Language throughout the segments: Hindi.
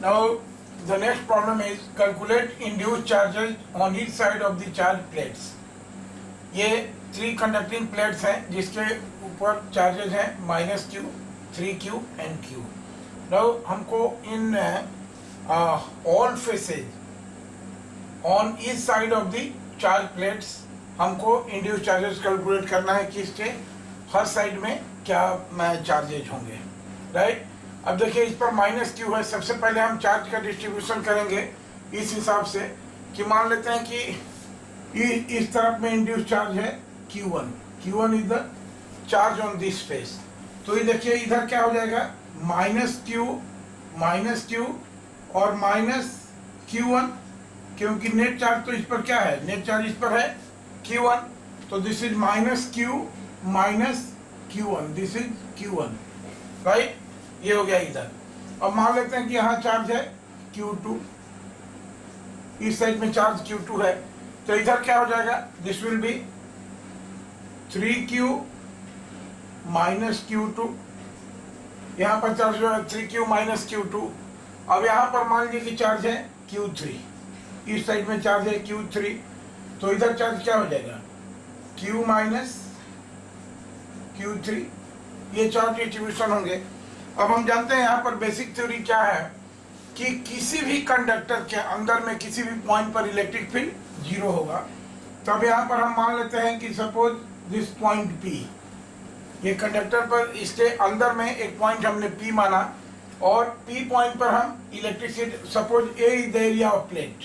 Now the next problem is calculate induced charges on each side of the charge plates. ये 3 कंडक्टिंग प्लेट्स हैं जिसके ऊपर चार्जेस हैं -q, 3q and q. Now हमको इन all faces on each side of the charge plates हमको इंड्यूस चार्जेस कैलकुलेट करना है कि इसके हर साइड में क्या चार्जेज होंगे, राइट. अब देखिए इस पर -q है. सबसे पहले हम चार्ज का डिस्ट्रीब्यूशन करेंगे इस हिसाब से कि मान लेते हैं कि इस तरफ में इंड्यूस चार्ज है q1 is the charge on this space. तो ये देखिए इधर क्या हो जाएगा -q और -q1, क्योंकि नेट चार्ज तो इस पर क्या है, नेट चार्ज इस पर है q1. तो this is -q, this is q1, right. ये हो गया इधर. अब मान लेते हैं कि यहाँ चार्ज है q2, इस साइड में चार्ज q2 है. तो इधर क्या हो जाएगा, this will B 3q -q2. यहाँ पर चार्ज जो है 3q -q2. अब यहाँ पर मान लीजिए कि चार्ज है q3, इस साइड में चार्ज है q3. तो इधर चार्ज क्या हो जाएगा q -q3. ये चार्ज डिस्ट्रीब्यूशन होंगे. अब हम जानते हैं यहाँ पर बेसिक थ्योरी क्या है कि किसी भी कंडक्टर के अंदर में किसी भी पॉइंट पर इलेक्ट्रिक फील्ड 0 होगा. तो अब यहाँ पर हम मान लेते हैं कि सपोज दिस पॉइंट P, ये कंडक्टर पर इसके अंदर में एक पॉइंट हमने P माना और P पॉइंट पर हम electricity, suppose A is the area of plate,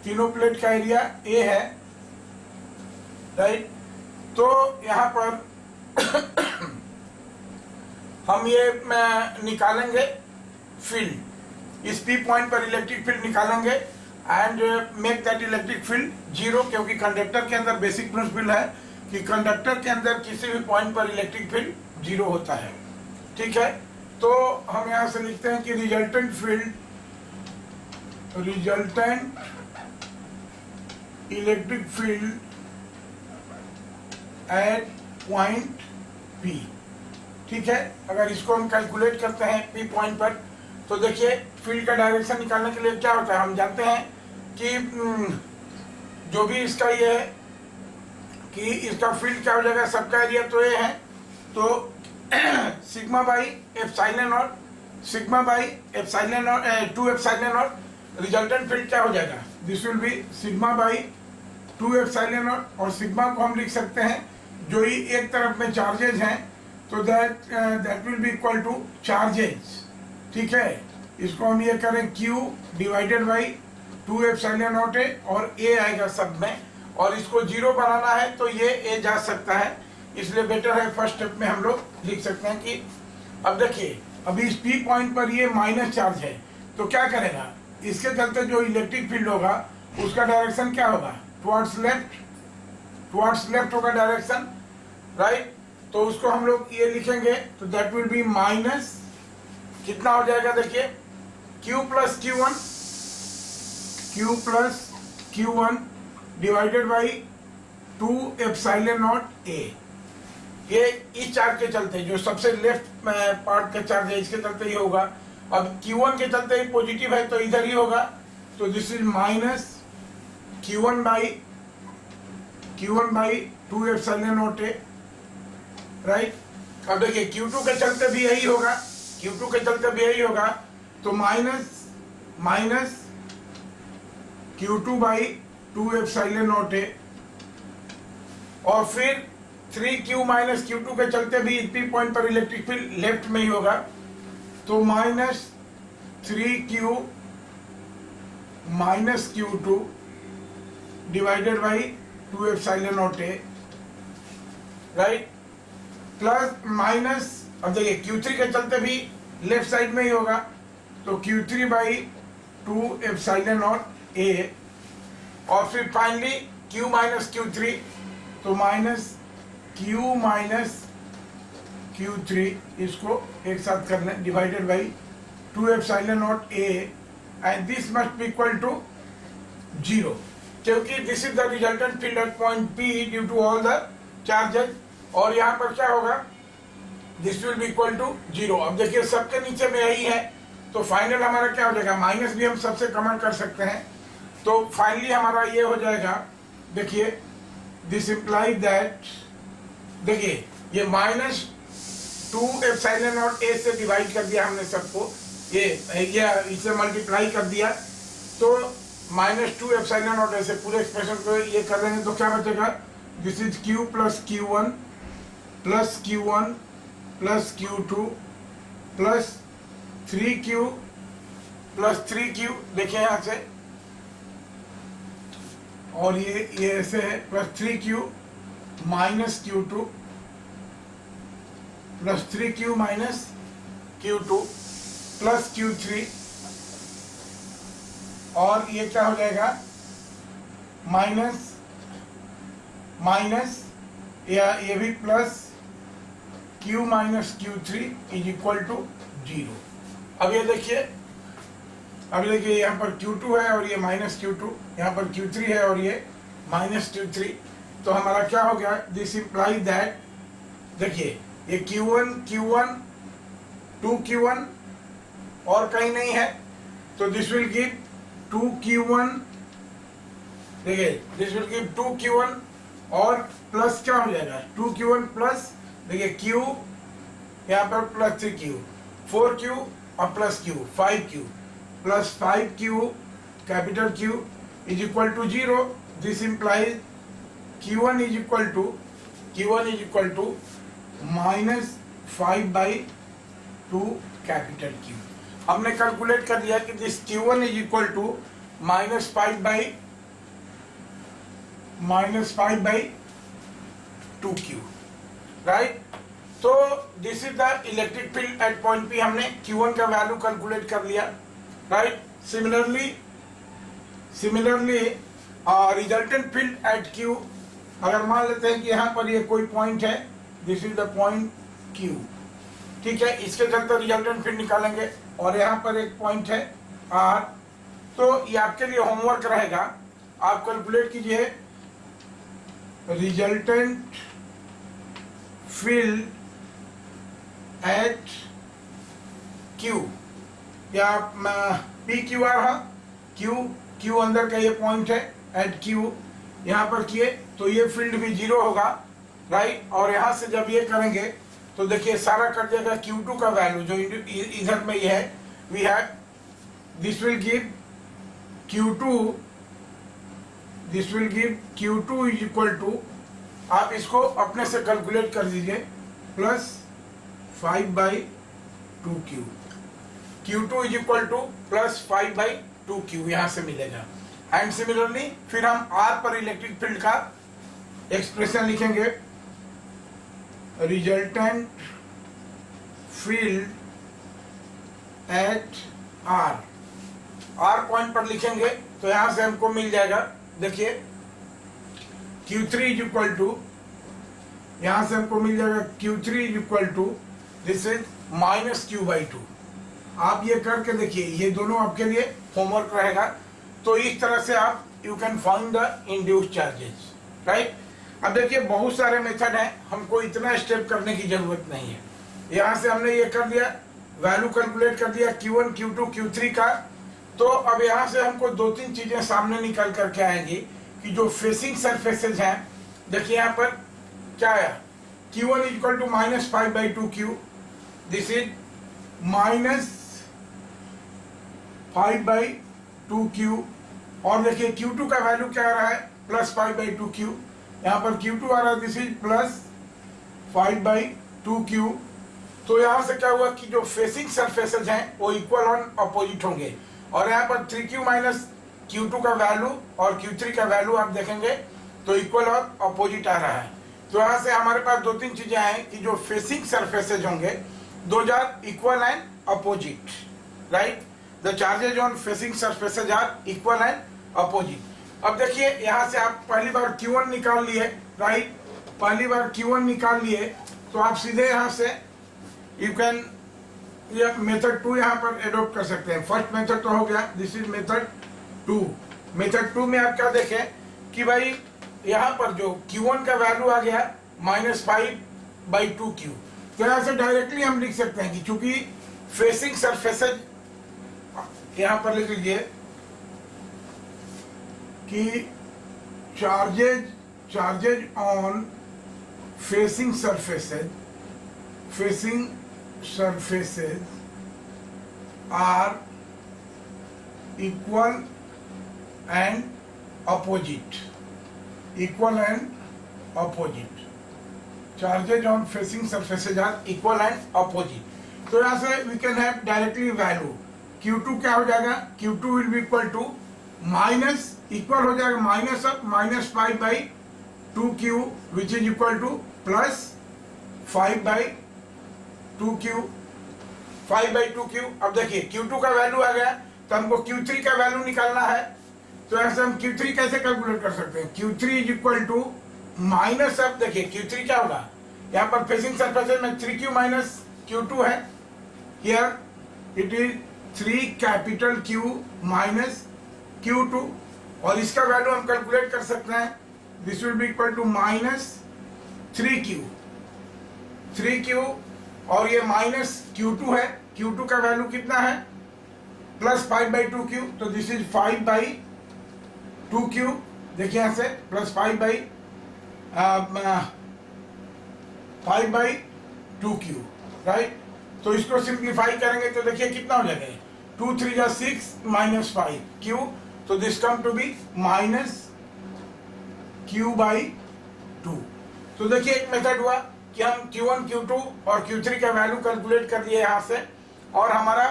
तीनों प्लेट का एरिया A है, राइट. तो यहाँ पर हम ये निकालेंगे फील्ड, इस P पॉइंट पर इलेक्ट्रिक फील्ड निकालेंगे and make that electric field 0, क्योंकि कंडक्टर के अंदर बेसिक प्रिंसिपल है कि कंडक्टर के अंदर किसी भी पॉइंट पर इलेक्ट्रिक फील्ड 0 होता है, ठीक है. तो हम यहाँ से लिखते हैं कि resultant electric field at point P, ठीक है. अगर इसको हम कैलकुलेट करते हैं P पॉइंट पर, तो देखिए फील्ड का डायरेक्शन निकालने के लिए क्या होता है, हम जानते हैं कि जो भी इसका ये है कि इसका फील्ड क्या हो जाएगा, सबका एरिया तो ये है, तो sigma by epsilon not, 2 epsilon not. Resultant field क्या हो जाएगा, this will B sigma by 2 epsilon not. और सिग्मा को हम लिख सकते हैं जो ही एक तरफ में चार्जेज हैं, तो that will be equal two charges, ठीक है. इसको हम ये करें Q divided by 2 epsilon not है और A आएगा सब में, और इसको 0 बनाना है तो ये A जा सकता है, इसलिए बेटर है फर्स्ट स्टेप में हम लोग लिख सकते हैं कि अब देखिए अभी इस P पॉइंट पर ये माइनस चार्ज है, तो क्या करेगा, इसके चलते जो इलेक्ट्रिक फील्ड होगा उसका डायरेक्शन क्या होगा, टुवर्ड्स लेफ्ट होगा डायरेक्शन, राइट. तो उसको हम लोग ये लिखेंगे, तो दैट विल बी माइनस कितना हो जाएगा, देखिए Q plus Q1 divided by 2 epsilon naught A. ये इस चार्ज के चलते जो सबसे लेफ्ट पार्ट का चार्ज है इसके चलते ही होगा. अब Q1 के चलते ही पॉजिटिव है तो इधर ही होगा, तो this is minus Q1 by 2 epsilon naught A, right. अब देखिए Q2 के चलते भी यही होगा, तो minus Q2 by 2 epsilon naught A. और फिर 3Q माइनस Q2 के चलते भी P पॉइंट पर इलेक्ट्रिक फील्ड लेफ्ट में ही होगा, तो minus 3Q minus Q2 divided by 2 epsilon naught A, right. Plus minus, अब देखिए Q3 के चलते भी लेफ्ट साइड में ही होगा, तो Q3 by 2 epsilon naught A. और फिर फाइनली Q माइनस Q3, तो माइनस Q3, इसको एक साथ कर लें, divided by 2 epsilon naught A, and this must be equal to 0, क्योंकि this is the resultant field at point P due to all the charges. और यहाँ पर क्या होगा, this will be equal to 0. अब देखिए सबके नीचे में यही है, तो फाइनल हमारा क्या हो जाएगा, माइनस भी हम सबसे कॉमन कर सकते हैं, तो फाइनली हमारा ये हो जाएगा, देखिए दिस इम्प्लाई दैट, देखिए ये माइनस 2 ए से डिवाइड कर दिया हमने सबको, ये इसे मल्टीप्लाई कर दिया, तो -2 ऐसे पूरे एक्सप्रेशन को ये कर देंगे तो क्या बचेगा, this is Q plus Q1 plus Q1 plus Q2 plus 3Q plus 3Q, देखिए यहाँ से, और ये ऐसे है plus 3Q minus Q2 plus 3Q minus Q2 plus Q3, और ये क्या हो जाएगा, माइनस माइनस या ये भी plus Q minus Q3 is equal to 0। अब ये देखिए, यहाँ पर Q2 है और ये माइनस Q2, यहाँ पर Q3 है और ये माइनस Q3, तो हमारा क्या हो गया, दिस इम्प्लाई दैट, देखिए ये Q1 2Q1 और कहीं नहीं है, तो दिस विल गिव 2Q1, देखिए दिस विल गिव 2Q1 और प्लस क्या हो जाएगा 2Q1 प्लस, देखिए Q यहाँ पर प्लस 3Q, 4Q और plus Q 5Q plus 5Q capital Q is equal to 0। This implies Q1 is equal to -5/2 capital Q। हमने कैलकुलेट कर दिया कि this Q1 is equal to -5/2Q, right. तो this is the electric field at point P, हमने Q1 का वैल्यू कैलकुलेट कर लिया, right. Similarly resultant field at Q, अगर मान लेते हैं कि यहाँ पर ये कोई पॉइंट है, this is the point Q, ठीक है, इसके चलते रिजल्टेंट फील्ड निकालेंगे, और यहाँ पर एक पॉइंट है R, तो ये आपके लिए होमवर्क रहेगा, आप कैलकुलेट कीजिए रिजल्टेंट फील्ड एट Q, या PQR, हाँ Q अंदर का ये पॉइंट है एट Q, यहाँ पर किए तो ये फील्ड भी 0 होगा, राइट। और यहाँ से जब ये करेंगे तो देखिए सारा कट जाएगा, Q2 का वैल्यू जो इधर में ये है, we have this will give Q2 is equal to, आप इसको अपने से कैलकुलेट कर दीजिए, plus 5/2Q, Q2 is equal to plus 5/2Q यहाँ से मिलेगा। एंड सिमिलरली फिर हम R पर इलेक्ट्रिक फील्ड का एक्सप्रेशन लिखेंगे, resultant field eight R point पर लिखेंगे तो यहां से हमको मिल जाएगा, देखिए Q3 इज इक्वल टू, यहां से हमको मिल जाएगा Q3 is equal to, this is -Q/2। आप ये करके देखिए, ये दोनों आपके लिए होमवर्क रहेगा। तो इस तरह से आप you can find the induced charges, right. अब देखिए बहुत सारे मेथड हैं, हमको इतना स्टेप करने की जरूरत नहीं है। यहाँ से हमने ये कर दिया, वैल्यू कैलकुलेट कर दिया Q1 Q2 Q3 का। तो अब यहाँ से हमको 2-3 चीजें सामने निकल करके आएंगी कि जो फेसिंग सरफेसेज हैं, देखिए यहाँ पर क्या आया, Q1 is equal to -5/2Q, this is -5/2Q, और देखिए Q2 का वैल्यू क्या आ रहा है, +5/2Q, यहाँ पर Q2 आ रहा है, दिस इज +5/2Q। तो यहाँ से क्या हुआ कि जो फेसिंग सरफेसेज हैं वो इक्वल और अपोजिट होंगे, और यहाँ पर 3Q माइनस Q2 का वैल्यू और Q3 का वैल्यू आप देखेंगे तो इक्वल और अपोजिट आ रहा है। तो यहाँ से हमारे पास 2-3 चीजें हैं कि जो फेसिंग सरफेसेज होंगे, those are equal and opposite, right. The charges on facing surfaces are equal and opposite. अब देखिए यहाँ से आप पहली बार Q1 निकाल लिए, राइट, पहली बार Q1 निकाल लिए, तो आप सीधे यहाँ से यू कैन ये मेथड 2 यहाँ पर एडॉप्ट कर सकते हैं। फर्स्ट मेथड तो हो गया, दिस इज मेथड 2। मेथड 2 में आप क्या देखें कि भाई यहाँ पर जो Q1 का वैल्यू आ गया -5/2Q, तो यहाँ से डायरेक्टली हम लिख सकते हैं कि चूंकि फेसिंग सरफेसेज यहां पर लिख लीजिए कि charges on facing surfaces are equal and opposite. Charges on facing surfaces are equal and opposite. तो यहाँ से we can have directly value. Q2 क्या हो जाएगा? Q2 will be equal to minus equal हो जाएगा minus of -5/2Q which is equal to +5/2Q 5/2Q। अब देखिए Q2 का वैल्यू आ गया तो हमको Q3 का वैल्यू निकालना है। तो ऐसे हम Q3 कैसे कैलकुलेट कर सकते हैं? Q3 is equal to minus of, देखिए Q3 क्या होगा, यहाँ पर फेसिंग सरफेस में 3Q माइनस Q2 है, here it is 3Q minus Q2 और इसका वैल्यू हम कैलकुलेट कर सकते हैं। This will be equal to -3Q और ये माइनस Q2 है। Q2 का वैल्यू कितना है? +5/2Q। तो दिस इज 5/2Q। देखिए यहाँ से +5/2Q, राइट। तो इसको सिंप्लीफाई करेंगे तो देखिए कितना हो जाएगा, 2 3 जा 6 -5Q। तो this come to be -Q/2। तो देखिए एक मेथड हुआ कि हम Q1, Q2 और Q3 का वैल्यू कैलकुलेट कर लिए यहाँ से और हमारा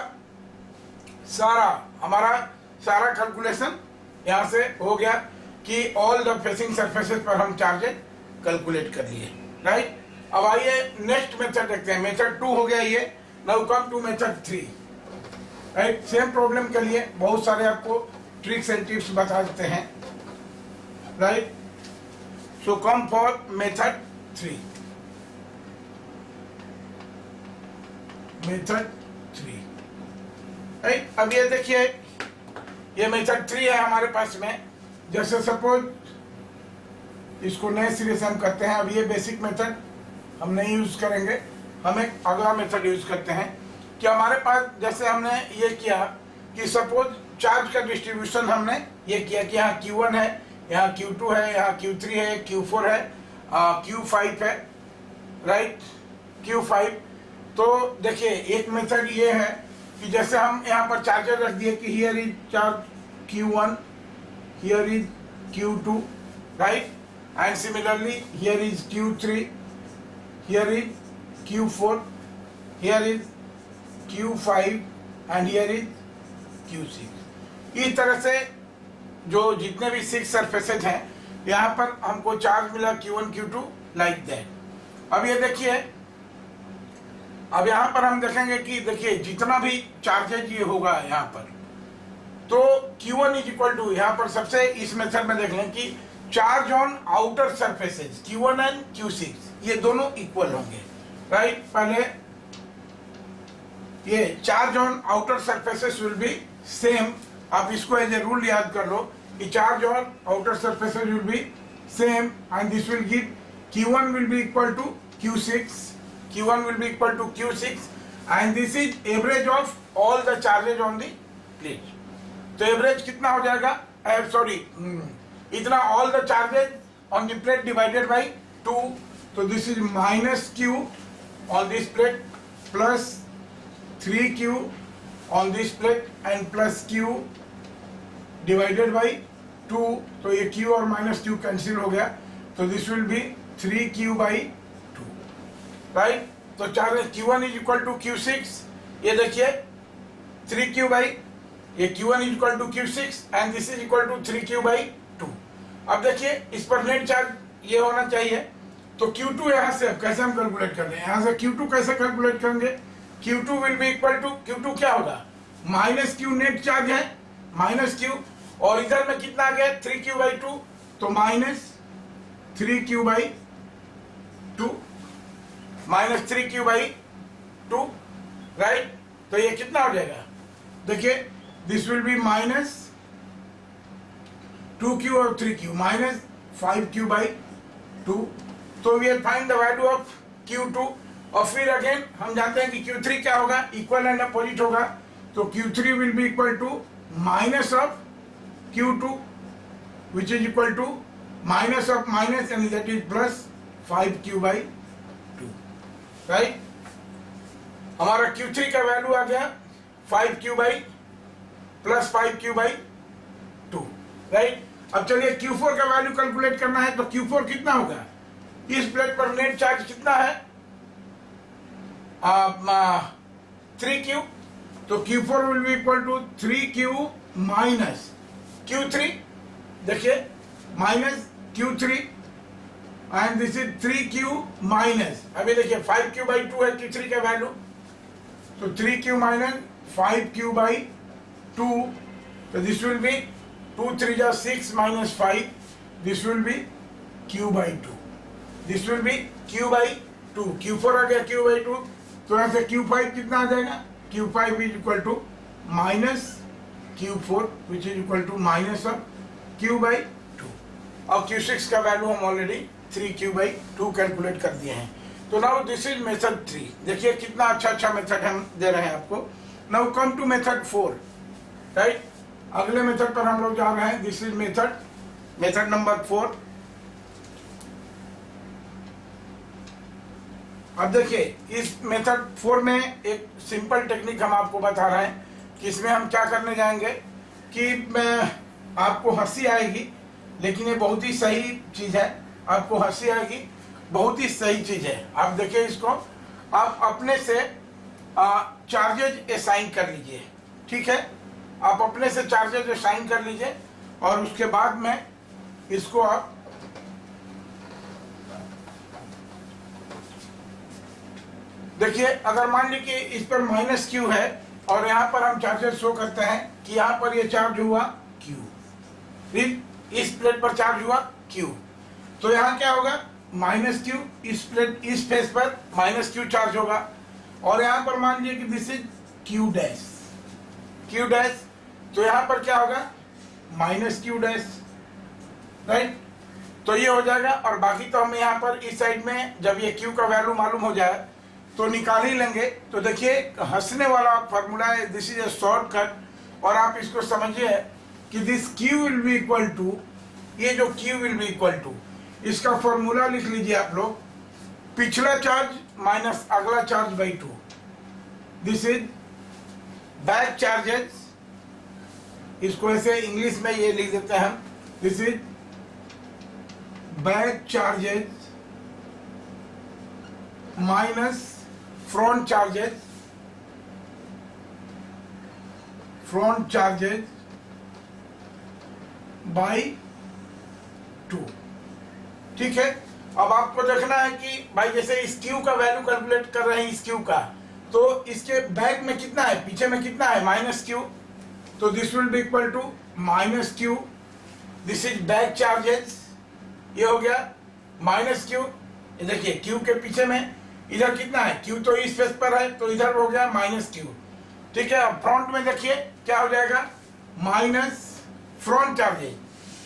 सारा कैलकुलेशन यहाँ से हो गया कि ऑल द फेसिंग सरफेसेस पर हम चार्जेस कैलकुलेट कर लिए, राइट। अब आइए नेक्स्ट मेथड देखते हैं। मेथड 2 हो गया ये। Now come to method 3, right. Same problem के लिए बहुत सारे आपको ट्रिक्स एंड टिप्स बता देते हैं, right. So come for method 3। Right. अब ये देखिए ये मेथड 3 है हमारे पास में। जैसे सपोज इसको नए सिरे से हम करते हैं। अब ये बेसिक मेथड हम नहीं यूज करेंगे, हम एक अगला मेथड यूज करते हैं कि हमारे पास जैसे हमने ये किया कि सपोज चार्ज का डिस्ट्रीब्यूशन हमने ये किया कि यहाँ Q1 है, यहाँ Q2 है, यहाँ Q3 है, Q4 है, Q5 है, राइट, Q5। तो देखिए एक मेथड ये है कि जैसे हम यहाँ पर चार्जर रख दिए कि here is charge Q1, here is Q2, right, and similarly here is Q3, here is Q4, here is Q5 and here is Q6। इस तरह से जो जितने भी 6 सरफेसेज हैं यहाँ पर हमको चार्ज मिला Q1, Q2 लाइक दैट। अब ये देखिए, अब यहाँ पर हम देखेंगे कि देखिए जितना भी चार्जेज ये होगा यहाँ पर, तो Q1 इज इक्वल टू, यहाँ पर सबसे इस मेथड में देख लें कि charge on outer surfaces Q1 and Q6 ये दोनों इक्वल होंगे, राइट। पहले ये charge on outer surfaces will be same. आप इसको एज ए रूल याद कर लो कि charge on outer surfaces will be same and this will give Q1 will be equal to Q6, Q1 will be equal to Q6 and this is average of all the charges on the plate. तो एवरेज कितना हो जाएगा, इतना all the charges on the plate divided by 2. तो this is -Q on this plate plus 3Q on this plate and plus Q divided by 2. तो ये Q और -Q कैंसिल हो गया तो this will be 3Q/2, right. तो charge Q1 is equal to Q6, ये देखिए 3Q/, ये Q1 is equal to Q6 and this is equal to 3Q/2। अब देखिए इस पर नेट चार्ज ये होना चाहिए। तो Q2 यहाँ से कैसे हम कैलकुलेट कर रहे हैं, यहाँ से Q2 कैसे कैलकुलेट करेंगे, Q2 will be equal to, Q2 क्या होगा, -Q नेट चार्ज है, -Q और इधर में कितना आ गया 3Q/2, तो -3Q/2, -3Q/2, राइट। तो ये कितना हो जाएगा, देखिए दिस विल बी -2Q और 3Q -5Q/2। तो we find the value of Q2 और फिर अगेन हम जानते हैं कि Q3 क्या होगा, इक्वल एंड अपोजिट होगा। तो Q3 will be equal to minus of Q2 which is equal to minus of minus and that is plus 5Q by 2, right. हमारा Q3 का वैल्यू आ गया 5Q by plus 5Q by 2, right. अब चलिए Q4 का वैल्यू कैलकुलेट करना है, तो Q4 कितना होगा, इस प्लेट पर नेट चार्ज कितना है 3Q, तो Q4 will be equal to 3Q minus Q3, देखिए minus Q3 and this is 3Q minus, अभी देखिए 5Q by 2 है Q3 का वैल्यू, तो 3Q माइनस 5Q by 2, तो दिस विल बी 2 3 जा 6 minus 5, this will be Q by 2, this will be Q by 2, Q4 आ गया Q by 2, तो यहाँ से Q5 कितना आ जाएगा, Q5 is equal to minus Q4 which is equal to minus of Q by 2। अब Q6 का वैल्यू हम ऑलरेडी 3Q by 2 कैलकुलेट कर दिए हैं। तो नाउ दिस इज मेथड 3, देखिए कितना अच्छा मेथड हम दे रहे हैं आपको। Now come to method 4, right, अगले मेथड पर हम लोग जा रहे हैं। This is method number 4। अब देखिए इस मेथड 4 में एक सिंपल टेक्निक हम आपको बता रहे हैं कि इसमें हम क्या करने जाएंगे कि मैं आपको हंसी आएगी, लेकिन ये बहुत ही सही चीज है, आपको हंसी आएगी, बहुत ही सही चीज है। आप देखिए इसको, आप अपने से चार्जेज असाइन कर लीजिए, ठीक है, आप अपने से चार्जेज असाइन कर लीजिए और उसके बाद में इसको आप देखिए, अगर मान लीजिए कि इस पर माइनस Q है और यहाँ पर हम चार्जेस शो करते हैं कि यहाँ पर ये चार्ज हुआ Q, इस प्लेट पर चार्ज हुआ Q, तो यहाँ क्या होगा माइनस Q, इस प्लेट इस फेस पर माइनस Q चार्ज होगा, और यहाँ पर मान लीजिए कि दिस इज Q डैश, तो यहाँ पर क्या होगा माइनस Q डैश, राइट। तो ये हो जाएगा, और बाकी तो हम यहाँ पर इस साइड में जब ये Q का वैल्यू मालूम हो जाए तो निकाल ही लेंगे। तो देखिए हंसने वाला फॉर्मूला है, दिस इज ए शॉर्टकट, और आप इसको समझिए कि this Q will be equal to, ये जो Q will be equal to, इसका फॉर्मूला लिख लीजिए आप लोग, पिछला चार्ज माइनस अगला charge by 2, this is back charges, इसको ऐसे इंग्लिश में ये लिख देते हैं हम, this is back charges minus front charges by 2, ठीक है। अब आपको देखना है कि भाई जैसे इस Q का वैल्यू कैलकुलेट कर रहे हैं, इस Q का, तो इसके बैक में कितना है, पीछे में कितना है माइनस Q, तो this will be equal to minus Q, this is back charges, ये हो गया माइनस Q, देखिए Q के पीछे में इधर कितना है, Q तो इस फेस पर है, तो इधर हो गया माइनस Q, ठीक है। अब फ्रंट में देखिए क्या हो जाएगा माइनस फ्रंट चार्जेस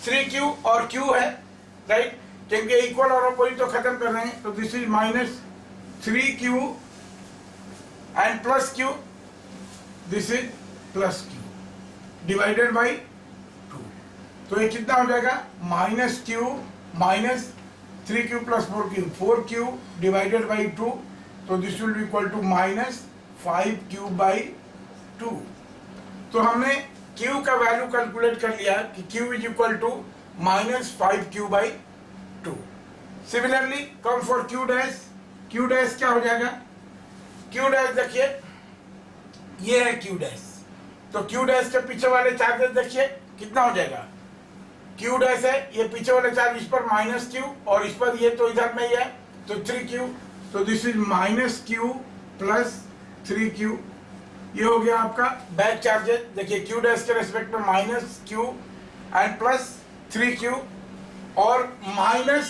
3Q और Q है, राइट, क्योंकि इक्वल और अपोजिट तो खत्म कर रहे हैं, तो this is minus 3Q and plus Q, this is plus Q divided by 2, तो ये कितना हो जाएगा minus Q minus 3Q plus 4Q divided by 2, तो this will be equal to minus 5Q by 2। तो हमने Q का वैल्यू कैलकुलेट कर लिया कि Q is equal to minus 5Q by 2। Similarly come for Q dash क्या हो जाएगा, Q डैश देखिए ये है Q डैश, तो Q डैश के पीछे वाले चार्जेस देखिए कितना हो जाएगा, Q डैश है, ये पीछे वाले चार्ज इस पर माइनस Q और इस पर ये तो इधर में ही है, तो 3Q, तो this is minus Q plus 3Q, ये हो गया आपका बैक चार्जेस। देखिए Q डैश के रेस्पेक्ट में minus Q and plus 3Q, और माइनस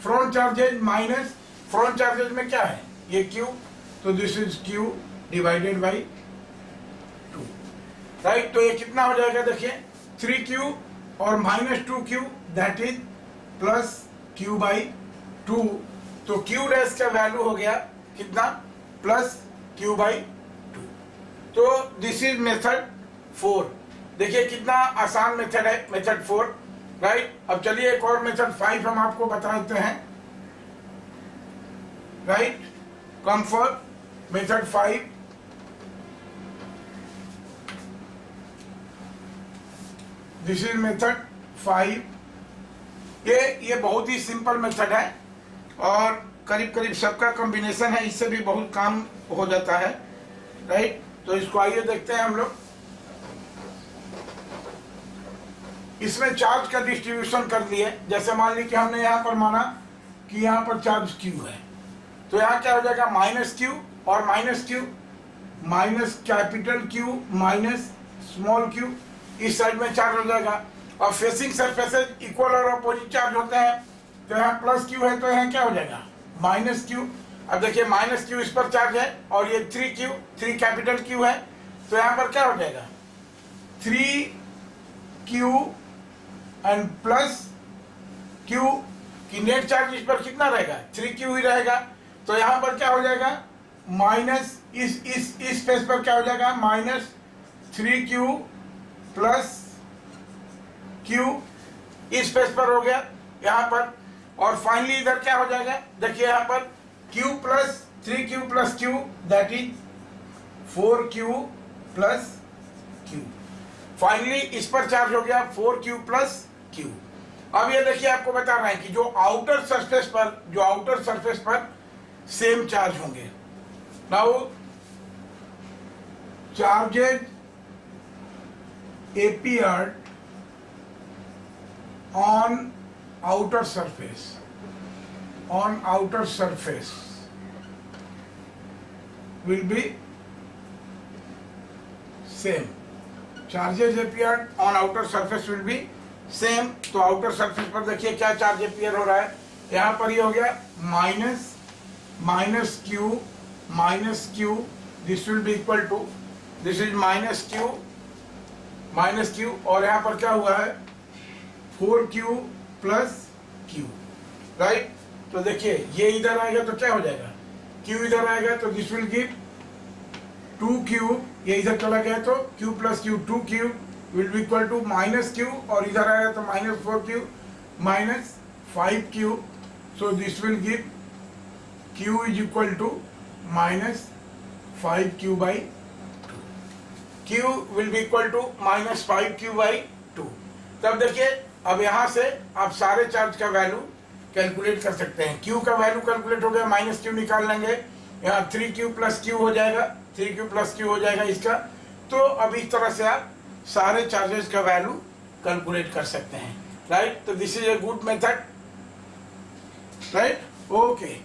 फ्रंट चार्जेस में क्या है ये Q, तो this is Q divided by 2, right. तो ये कितना हो जाएगा देखिए 3Q और minus 2Q that is plus Q by 2, तो Q डैश का वैल्यू हो गया कितना प्लस Q बाई 2, तो दिस इज मेथड 4। देखिए कितना आसान मेथड है मेथड 4, राइट। अब चलिए एक और मेथड 5 हम आपको बता देते हैं, right. Come for method 5। This is method 5। ये बहुत ही सिंपल मेथड है और करीब करीब सबका कॉम्बिनेशन है, इससे भी बहुत काम हो जाता है, राइट। तो इसको आइए देखते हैं हम लोग। इसमें चार्ज का डिस्ट्रीब्यूशन कर दिए। जैसे मान ली कि हमने यहाँ पर माना कि यहाँ पर चार्ज Q है, तो यहाँ क्या हो जाएगा माइनस Q और minus Q, minus capital Q minus small q, इस साइड में चार्ज हो जाएगा। और फेसिंग सरफेसेस इक्वल और अपोजिट चार्ज होते हैं, तो यहाँ प्लस Q है तो यहाँ क्या हो जाएगा माइनस Q। अब देखिए माइनस Q इस पर चार्ज है और ये 3Q, 3 कैपिटल Q है, तो यहाँ पर क्या हो जाएगा 3Q एंड प्लस Q की नेट चार्ज इस पर कितना रहेगा 3Q ही रहेगा। तो यहाँ पर क्या हो जाएगा माइनस इस फेस पर क्या हो जाएगा माइनस 3Q प्लस Q, इस फेस पर हो गया यहाँ पर। और फाइनली इधर क्या हो जाएगा, देखिए यहाँ पर Q plus 3Q plus Q that is 4Q plus Q। Finally इस पर चार्ज हो गया 4Q प्लस Q। अब ये देखिए आपको बता रहे हैं कि जो आउटर सरफेस पर सेम चार्ज होंगे। Now charges appeared on outer surface will be same. Charges appeared on outer surface will be same. तो आउटर सरफेस पर देखिए क्या चार्ज अपीयर हो रहा है, यहाँ पर ये हो गया minus Q, this will be equal to this is minus Q और यहाँ पर क्या हुआ है 4Q प्लस Q, राइट। तो देखिए ये इधर आएगा तो क्या हो जाएगा Q इधर आएगा तो दिस विल गिव 2Q, ये इधर चला गया तो Q plus Q 2Q will be equal to minus Q और इधर आएगा तो minus 4Q minus 5Q, so this will give Q is equal to minus 5Q by 2, Q will be equal to minus 5Q by 2। तब देखिए अब यहाँ से आप सारे चार्ज का वैल्यू कैलकुलेट कर सकते हैं। Q का वैल्यू कैलकुलेट हो गया, माइनस Q निकाल लेंगे, यहाँ 3Q प्लस Q हो जाएगा, 3Q प्लस Q हो जाएगा इसका। तो अब इस तरह से आप सारे चार्जेस का वैल्यू कैलकुलेट कर सकते हैं, राइट। तो this is a good method, right. Okay.